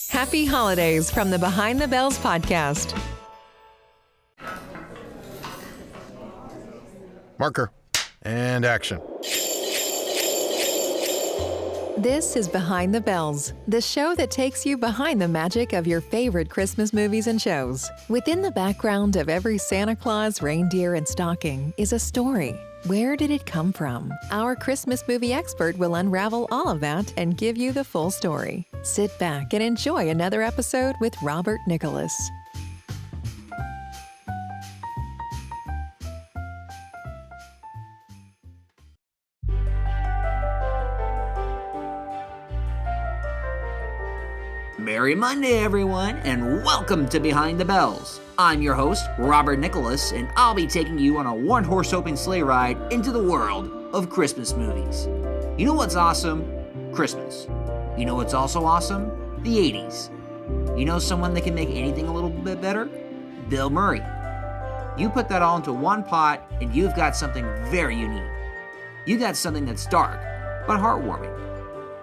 Happy holidays from the Behind the Bells podcast. Marker. And action. This is Behind the Bells, the show that takes you behind the magic of your favorite Christmas movies and shows. Within the background of every Santa Claus, reindeer, and stocking is a story. Where did it come from? Our Christmas movie expert will unravel all of that and give you the full story. Sit back and enjoy another episode with Robert Nicholas. Merry Monday, everyone, and welcome to Behind the Bells. I'm your host, Robert Nicholas, and I'll be taking you on a one-horse open sleigh ride into the world of Christmas movies. You know what's awesome? Christmas. You know what's also awesome? The 80s. You know someone that can make anything a little bit better? Bill Murray. You put that all into one pot, and you've got something very unique. You got something that's dark, but heartwarming.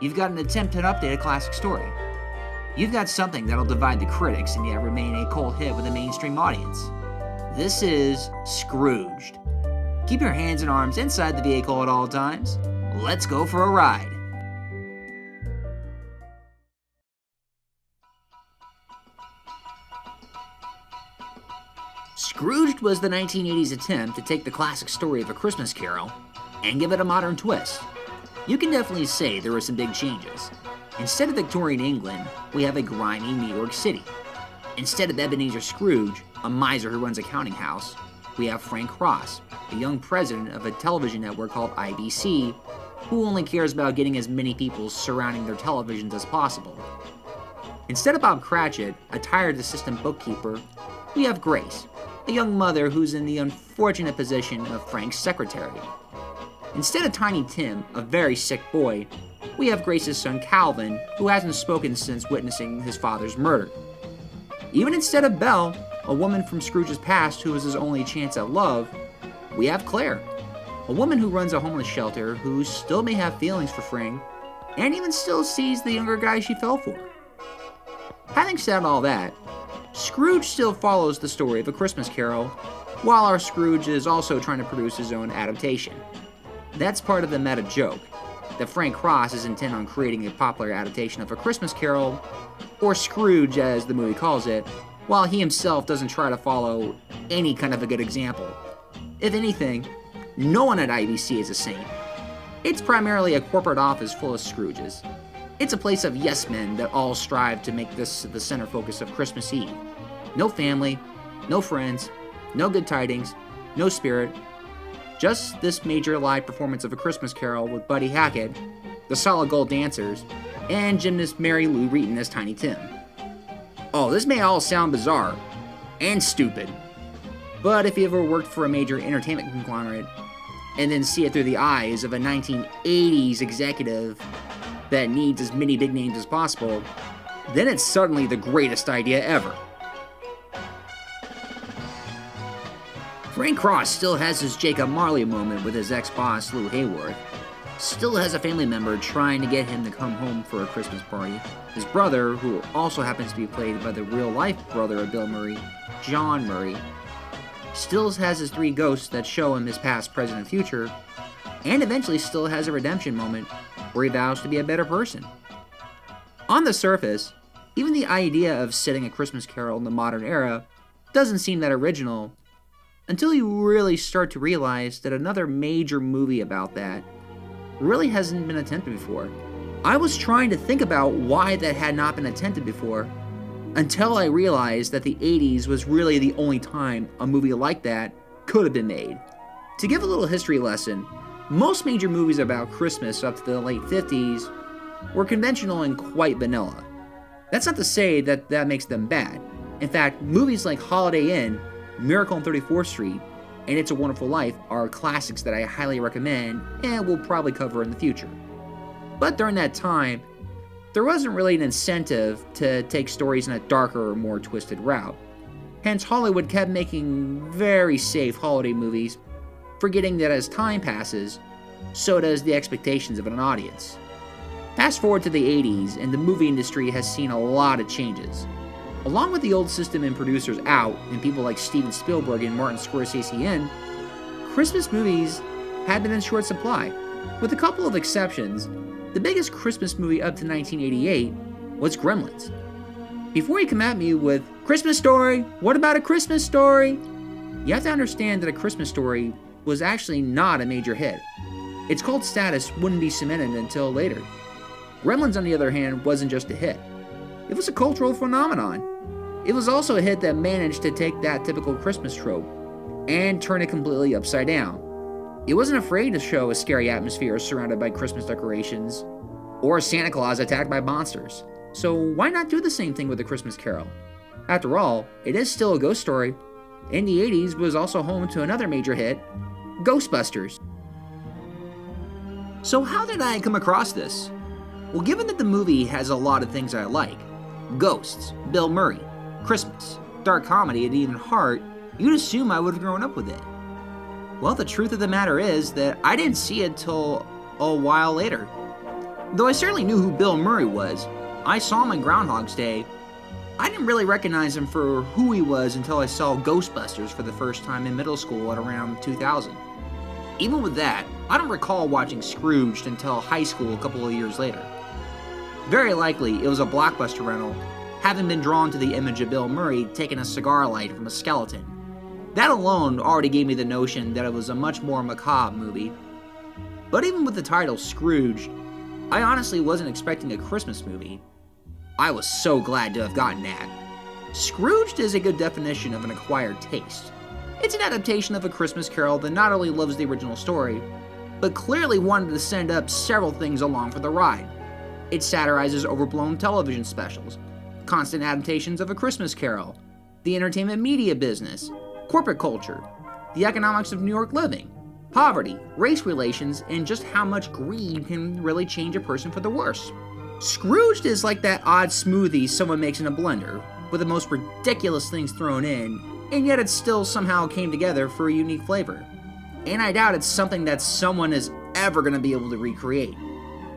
You've got an attempt to update a classic story. You've got something that'll divide the critics and yet remain a cult hit with a mainstream audience. This is Scrooged. Keep your hands and arms inside the vehicle at all times. Let's go for a ride. Scrooged was the 1980s attempt to take the classic story of A Christmas Carol and give it a modern twist. You can definitely say there were some big changes. Instead of Victorian England, we have a grimy New York City. Instead of Ebenezer Scrooge, a miser who runs a counting house, we have Frank Ross, a young president of a television network called IBC, who only cares about getting as many people surrounding their televisions as possible. Instead of Bob Cratchit, a tired assistant bookkeeper, we have Grace, a young mother who's in the unfortunate position of Frank's secretary. Instead of Tiny Tim, a very sick boy, we have Grace's son Calvin, who hasn't spoken since witnessing his father's murder. Even instead of Belle, a woman from Scrooge's past who was his only chance at love, we have Claire, a woman who runs a homeless shelter who still may have feelings for Frank, and even still sees the younger guy she fell for. Having said all that, Scrooge still follows the story of A Christmas Carol, while our Scrooge is also trying to produce his own adaptation. That's part of the meta joke, that Frank Ross is intent on creating a popular adaptation of A Christmas Carol, or Scrooge as the movie calls it, while he himself doesn't try to follow any kind of a good example. If anything, no one at IBC is a saint. It's primarily a corporate office full of Scrooges. It's a place of yes men that all strive to make this the center focus of Christmas Eve. No family, no friends, no good tidings, no spirit. Just this major live performance of A Christmas Carol with Buddy Hackett, the Solid Gold Dancers, and gymnast Mary Lou Retton as Tiny Tim. Oh, this may all sound bizarre and stupid, but if you ever worked for a major entertainment conglomerate and then see it through the eyes of a 1980s executive that needs as many big names as possible, then it's suddenly the greatest idea ever. Frank Ross still has his Jacob Marley moment with his ex-boss Lou Hayworth, still has a family member trying to get him to come home for a Christmas party, his brother, who also happens to be played by the real-life brother of Bill Murray, John Murray, still has his three ghosts that show him his past, present, and future, and eventually still has a redemption moment where he vows to be a better person. On the surface, even the idea of setting A Christmas Carol in the modern era doesn't seem that original, until you really start to realize that another major movie about that really hasn't been attempted before. I was trying to think about why that had not been attempted before, until I realized that the 80s was really the only time a movie like that could have been made. To give a little history lesson, most major movies about Christmas up to the late 50s were conventional and quite vanilla. That's not to say that that makes them bad. In fact, movies like Holiday Inn, Miracle on 34th Street, and It's a Wonderful Life are classics that I highly recommend and will probably cover in the future. But during that time, there wasn't really an incentive to take stories in a darker or more twisted route. Hence, Hollywood kept making very safe holiday movies, forgetting that as time passes, so does the expectations of an audience. Fast forward to the 80s, and the movie industry has seen a lot of changes. Along with the old system and producers out, and people like Steven Spielberg and Martin Scorsese in, Christmas movies had been in short supply. With a couple of exceptions, the biggest Christmas movie up to 1988 was Gremlins. Before you come at me with, Christmas Story, what about A Christmas Story? You have to understand that A Christmas Story was actually not a major hit. Its cult status wouldn't be cemented until later. Gremlins, on the other hand, wasn't just a hit. It was a cultural phenomenon. It was also a hit that managed to take that typical Christmas trope and turn it completely upside down. It wasn't afraid to show a scary atmosphere surrounded by Christmas decorations or Santa Claus attacked by monsters. So why not do the same thing with A Christmas Carol? After all, it is still a ghost story. In the 80s was also home to another major hit, Ghostbusters. So how did I come across this? Well, given that the movie has a lot of things I like, ghosts, Bill Murray, Christmas, dark comedy, and even heart, you'd assume I would have grown up with it. Well, the truth of the matter is that I didn't see it till a while later. Though I certainly knew who Bill Murray was, I saw him in Groundhog's Day. I didn't really recognize him for who he was until I saw Ghostbusters for the first time in middle school at around 2000. Even with that, I don't recall watching Scrooged until high school a couple of years later. Very likely, it was a Blockbuster rental, having been drawn to the image of Bill Murray taking a cigar light from a skeleton. That alone already gave me the notion that it was a much more macabre movie. But even with the title Scrooged, I honestly wasn't expecting a Christmas movie. I was so glad to have gotten that. Scrooged is a good definition of an acquired taste. It's an adaptation of A Christmas Carol that not only loves the original story, but clearly wanted to send up several things along for the ride. It satirizes overblown television specials, constant adaptations of A Christmas Carol, the entertainment media business, corporate culture, the economics of New York living, poverty, race relations, and just how much greed can really change a person for the worse. Scrooged is like that odd smoothie someone makes in a blender, with the most ridiculous things thrown in, and yet it still somehow came together for a unique flavor. And I doubt it's something that someone is ever going to be able to recreate.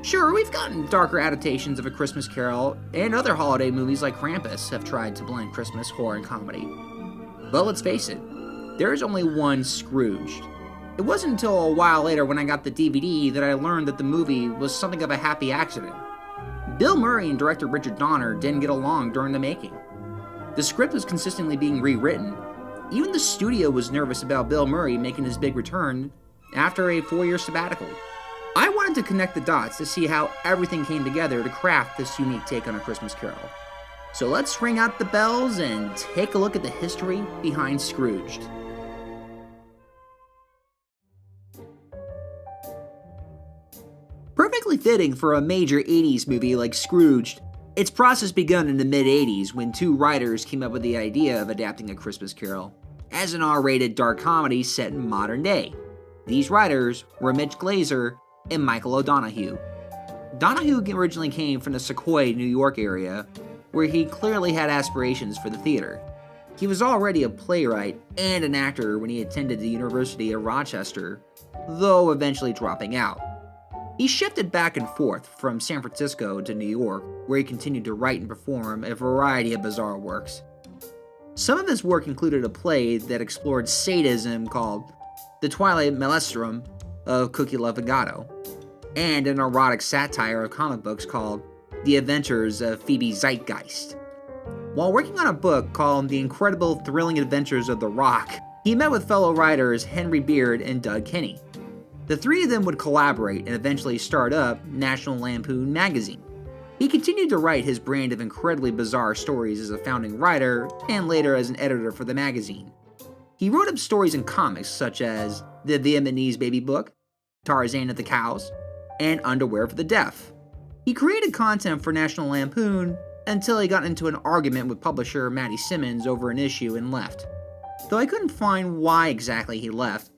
Sure, we've gotten darker adaptations of A Christmas Carol, and other holiday movies like Krampus have tried to blend Christmas, horror, and comedy. But let's face it, there is only one Scrooged. It wasn't until a while later when I got the DVD that I learned that the movie was something of a happy accident. Bill Murray and director Richard Donner didn't get along during the making. The script was consistently being rewritten. Even the studio was nervous about Bill Murray making his big return after a 4-year sabbatical. I wanted to connect the dots to see how everything came together to craft this unique take on A Christmas Carol. So let's ring out the bells and take a look at the history behind Scrooged. Perfectly fitting for a major 80s movie like Scrooged, its process begun in the mid-80s when two writers came up with the idea of adapting A Christmas Carol as an R-rated dark comedy set in modern day. These writers were Mitch Glazer and Michael O'Donoghue. Donoghue originally came from the Sequoia, New York area, where he clearly had aspirations for the theater. He was already a playwright and an actor when he attended the University of Rochester, though eventually dropping out. He shifted back and forth from San Francisco to New York, where he continued to write and perform a variety of bizarre works. Some of his work included a play that explored sadism called The Twilight Maelstrom of Cookie Love and Gatto, and an erotic satire of comic books called The Adventures of Phoebe Zeitgeist. While working on a book called The Incredible Thrilling Adventures of the Rock, he met with fellow writers Henry Beard and Doug Kinney. The three of them would collaborate and eventually start up National Lampoon magazine. He continued to write his brand of incredibly bizarre stories as a founding writer and later as an editor for the magazine. He wrote up stories in comics such as The Vietnamese Baby Book, Tarzan of the Cows, and Underwear for the Deaf. He created content for National Lampoon until he got into an argument with publisher Matty Simmons over an issue and left. Though I couldn't find why exactly he left,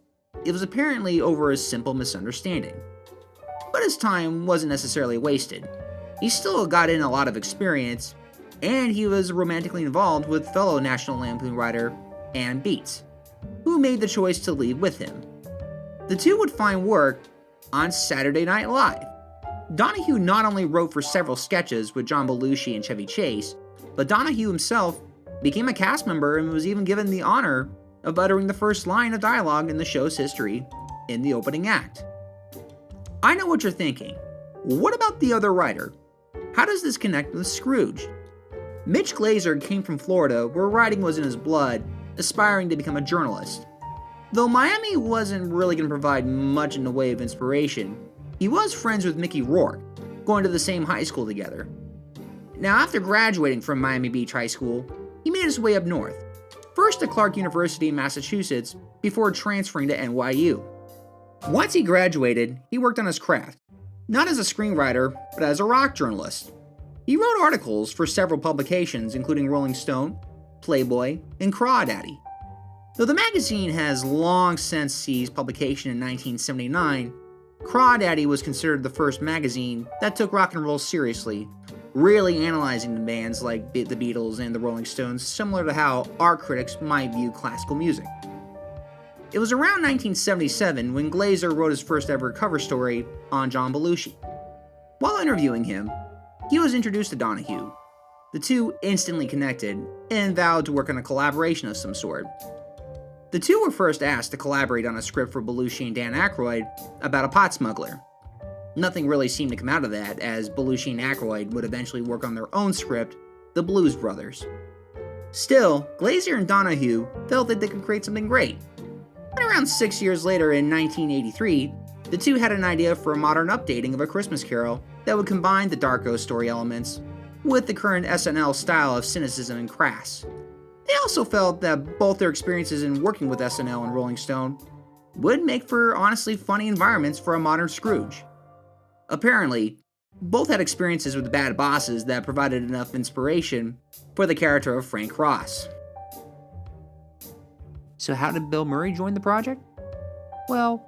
it was apparently over a simple misunderstanding. But his time wasn't necessarily wasted. He still got in a lot of experience, and he was romantically involved with fellow National Lampoon writer Ann Beats, who made the choice to leave with him. The two would find work on Saturday Night Live. Donahue not only wrote for several sketches with John Belushi and Chevy Chase, but Donahue himself became a cast member and was even given the honor of uttering the first line of dialogue in the show's history in the opening act. I know what you're thinking. What about the other writer? How does this connect with Scrooged? Mitch Glazer came from Florida, where writing was in his blood, aspiring to become a journalist. Though Miami wasn't really going to provide much in the way of inspiration, he was friends with Mickey Rourke, going to the same high school together. Now, after graduating from Miami Beach High School, he made his way up north, first to Clark University in Massachusetts, before transferring to NYU. Once he graduated, he worked on his craft, not as a screenwriter, but as a rock journalist. He wrote articles for several publications, including Rolling Stone, Playboy, and Crawdaddy. Though the magazine has long since ceased publication in 1979, Crawdaddy was considered the first magazine that took rock and roll seriously, really analyzing the bands like the Beatles and the Rolling Stones, similar to how art critics might view classical music. It was around 1977 when Glazer wrote his first ever cover story on John Belushi. While interviewing him, he was introduced to Donahue. The two instantly connected and vowed to work on a collaboration of some sort. The two were first asked to collaborate on a script for Belushi and Dan Aykroyd about a pot smuggler. Nothing really seemed to come out of that, as Belushi and Aykroyd would eventually work on their own script, The Blues Brothers. Still, Glazer and Donahue felt that they could create something great. And around 6 years later, in 1983, the two had an idea for a modern updating of A Christmas Carol that would combine the dark ghost story elements with the current SNL style of cynicism and crass. They also felt that both their experiences in working with SNL and Rolling Stone would make for honestly funny environments for a modern Scrooge. Apparently, both had experiences with bad bosses that provided enough inspiration for the character of Frank Ross. So how did Bill Murray join the project? Well,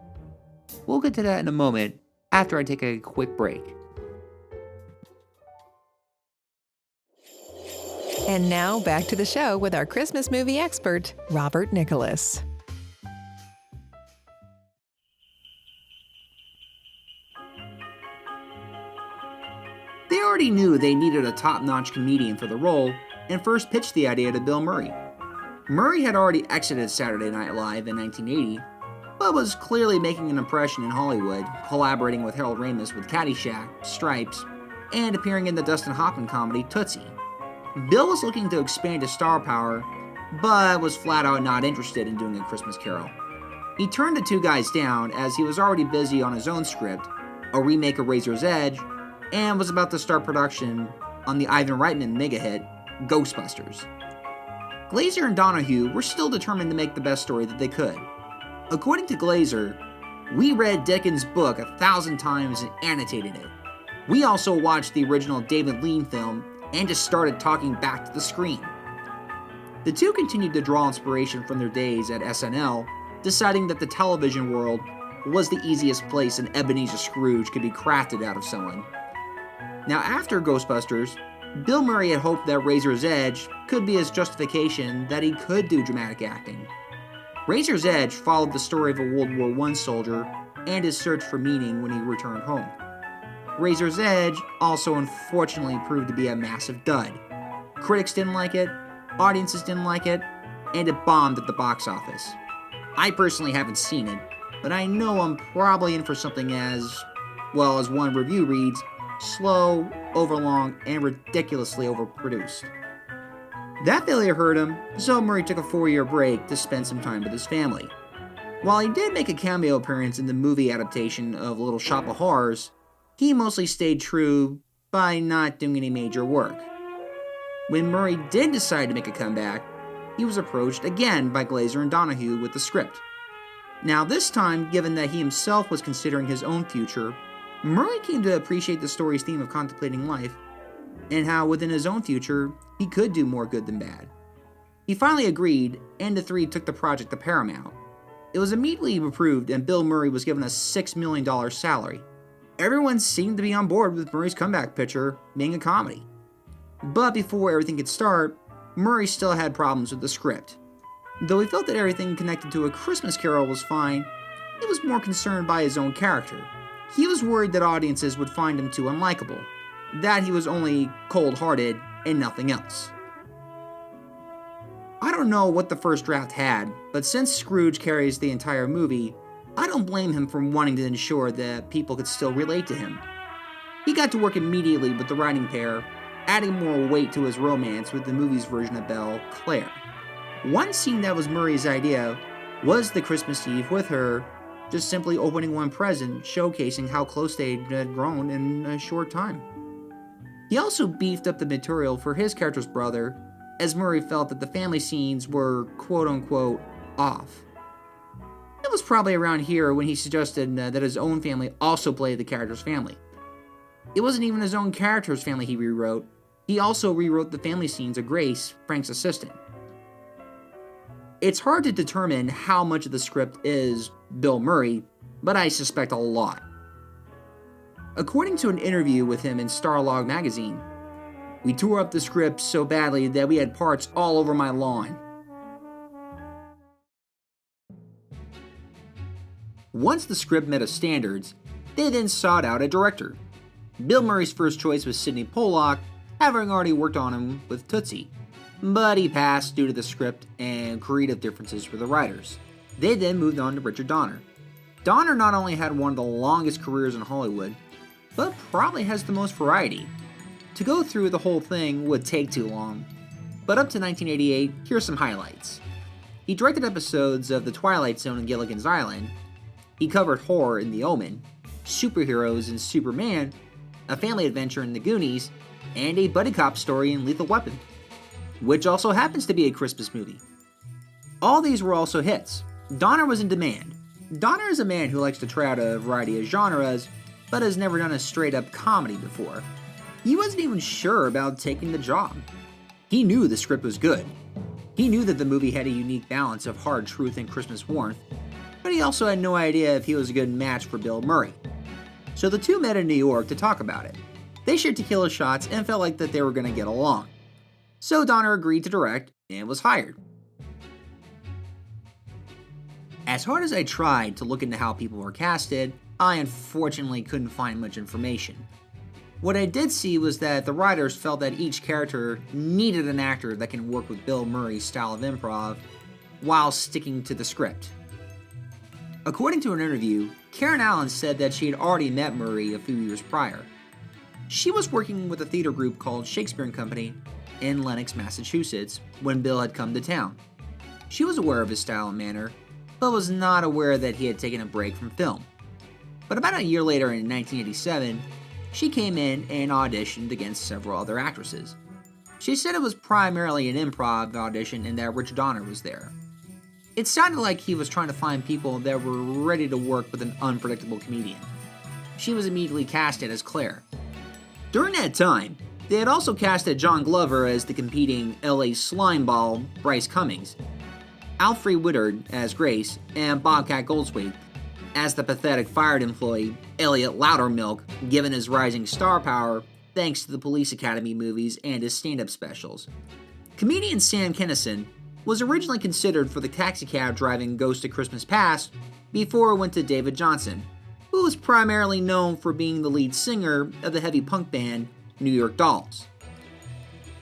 we'll get to that in a moment after I take a quick break. And now back to the show with our Christmas movie expert, Robert Nicholas. They already knew they needed a top-notch comedian for the role and first pitched the idea to Bill Murray. Murray had already exited Saturday Night Live in 1980, but was clearly making an impression in Hollywood, collaborating with Harold Ramis with Caddyshack, Stripes, and appearing in the Dustin Hoffman comedy Tootsie. Bill was looking to expand his star power, but was flat out not interested in doing A Christmas Carol. He turned the two guys down as he was already busy on his own script, a remake of Razor's Edge, and was about to start production on the Ivan Reitman mega hit, Ghostbusters. Glazer and Donahue were still determined to make the best story that they could. According to Glazer, "We read Dickens' book 1,000 times and annotated it. We also watched the original David Lean film and just started talking back to the screen." The two continued to draw inspiration from their days at SNL, deciding that the television world was the easiest place an Ebenezer Scrooge could be crafted out of someone. Now, after Ghostbusters, Bill Murray had hoped that Razor's Edge could be his justification that he could do dramatic acting. Razor's Edge followed the story of a World War I soldier and his search for meaning when he returned home. Razor's Edge also unfortunately proved to be a massive dud. Critics didn't like it, audiences didn't like it, and it bombed at the box office. I personally haven't seen it, but I know I'm probably in for something as, well, as one review reads, slow, overlong, and ridiculously overproduced. That failure hurt him, so Murray took a 4-year break to spend some time with his family. While he did make a cameo appearance in the movie adaptation of Little Shop of Horrors, he mostly stayed true by not doing any major work. When Murray did decide to make a comeback, he was approached again by Glazer and Donahue with the script. Now this time, given that he himself was considering his own future, Murray came to appreciate the story's theme of contemplating life, and how within his own future, he could do more good than bad. He finally agreed, and the three took the project to Paramount. It was immediately approved, and Bill Murray was given a $6 million salary. Everyone seemed to be on board with Murray's comeback picture being a comedy. But before everything could start, Murray still had problems with the script. Though he felt that everything connected to A Christmas Carol was fine, he was more concerned by his own character. He was worried that audiences would find him too unlikable, that he was only cold-hearted and nothing else. I don't know what the first draft had, but since Scrooge carries the entire movie, I don't blame him for wanting to ensure that people could still relate to him. He got to work immediately with the writing pair, adding more weight to his romance with the movie's version of Belle, Claire. One scene that was Murray's idea was the Christmas Eve with her just simply opening one present, showcasing how close they had grown in a short time. He also beefed up the material for his character's brother, as Murray felt that the family scenes were quote-unquote off. It was probably around here when he suggested that his own family also play the character's family. It wasn't even his own character's family he rewrote. He also rewrote the family scenes of Grace, Frank's assistant. It's hard to determine how much of the script is Bill Murray, but I suspect a lot. According to an interview with him in Starlog magazine, "We tore up the script so badly that we had parts all over my lawn." Once the script met his standards, they then sought out a director. Bill Murray's first choice was Sidney Pollack, having already worked on him with Tootsie, but he passed due to the script and creative differences with the writers. They then moved on to Richard Donner. Donner not only had one of the longest careers in Hollywood, but probably has the most variety. To go through the whole thing would take too long, but up to 1988, here's some highlights. He directed episodes of The Twilight Zone and Gilligan's Island. He covered horror in The Omen, superheroes in Superman, a family adventure in The Goonies, and a buddy cop story in Lethal Weapon, which also happens to be a Christmas movie. All these were also hits. Donner was in demand. Donner is a man who likes to try out a variety of genres, but has never done a straight-up comedy before. He wasn't even sure about taking the job. He knew the script was good. He knew that the movie had a unique balance of hard truth and Christmas warmth, but he also had no idea if he was a good match for Bill Murray. So the two met in New York to talk about it. They shared tequila shots and felt like that they were going to get along. So Donner agreed to direct and was hired. As hard as I tried to look into how people were casted, I unfortunately couldn't find much information. What I did see was that the writers felt that each character needed an actor that can work with Bill Murray's style of improv while sticking to the script. According to an interview, Karen Allen said that she had already met Murray a few years prior. She was working with a theater group called Shakespeare & Company in Lenox, Massachusetts, when Bill had come to town. She was aware of his style and manner, but was not aware that he had taken a break from film. But about a year later in 1987, she came in and auditioned against several other actresses. She said it was primarily an improv audition and that Richard Donner was there. It sounded like he was trying to find people that were ready to work with an unpredictable comedian. She was immediately casted as Claire. During that time, they had also casted John Glover as the competing LA slimeball Bryce Cummings, Alfre Woodard as Grace, and Bobcat Goldthwait as the pathetic fired employee Elliot Loudermilk, given his rising star power thanks to the Police Academy movies and his stand-up specials. Comedian Sam Kinison was originally considered for the taxicab driving Ghost of Christmas Past before it went to David Johnson, who was primarily known for being the lead singer of the heavy punk band New York Dolls.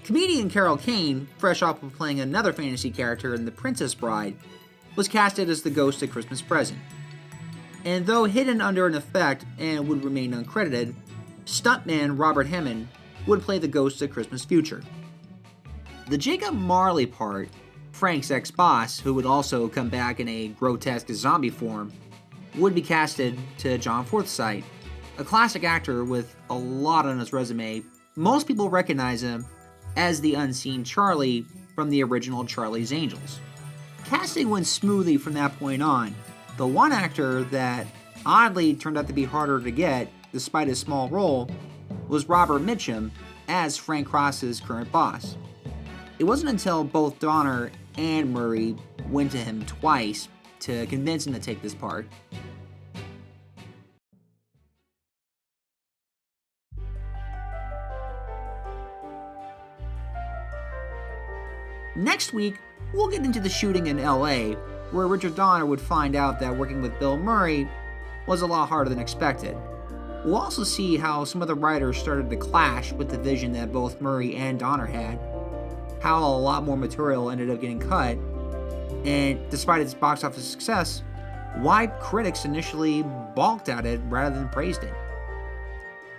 Comedian Carol Kane, fresh off of playing another fantasy character in The Princess Bride, was casted as the Ghost of Christmas Present. And though hidden under an effect and would remain uncredited, stuntman Robert Hammond would play the Ghost of Christmas Future. The Jacob Marley part, Frank's ex-boss, who would also come back in a grotesque zombie form, would be casted to John Forsythe, a classic actor with a lot on his resume. Most people recognize him as the unseen Charlie from the original Charlie's Angels. Casting went smoothly from that point on. The one actor that oddly turned out to be harder to get, despite his small role, was Robert Mitchum as Frank Cross's current boss. It wasn't until both Donner and Murray went to him twice to convince him to take this part. Next week, we'll get into the shooting in LA, where Richard Donner would find out that working with Bill Murray was a lot harder than expected. We'll also see how some of the writers started to clash with the vision that both Murray and Donner had, how a lot more material ended up getting cut, and despite its box office success, why critics initially balked at it rather than praised it.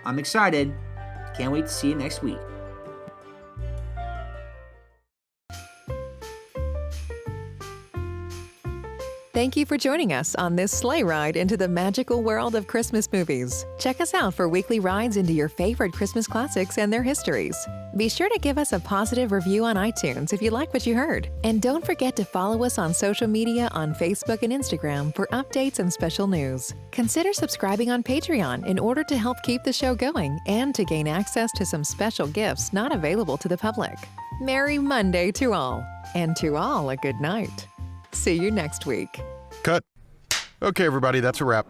I'm excited. Can't wait to see you next week. Thank you for joining us on this sleigh ride into the magical world of Christmas movies. Check us out for weekly rides into your favorite Christmas classics and their histories. Be sure to give us a positive review on iTunes if you like what you heard. And don't forget to follow us on social media on Facebook and Instagram for updates and special news. Consider subscribing on Patreon in order to help keep the show going and to gain access to some special gifts not available to the public. Merry Monday to all, and to all a good night. See you next week. Cut. Okay, everybody, that's a wrap.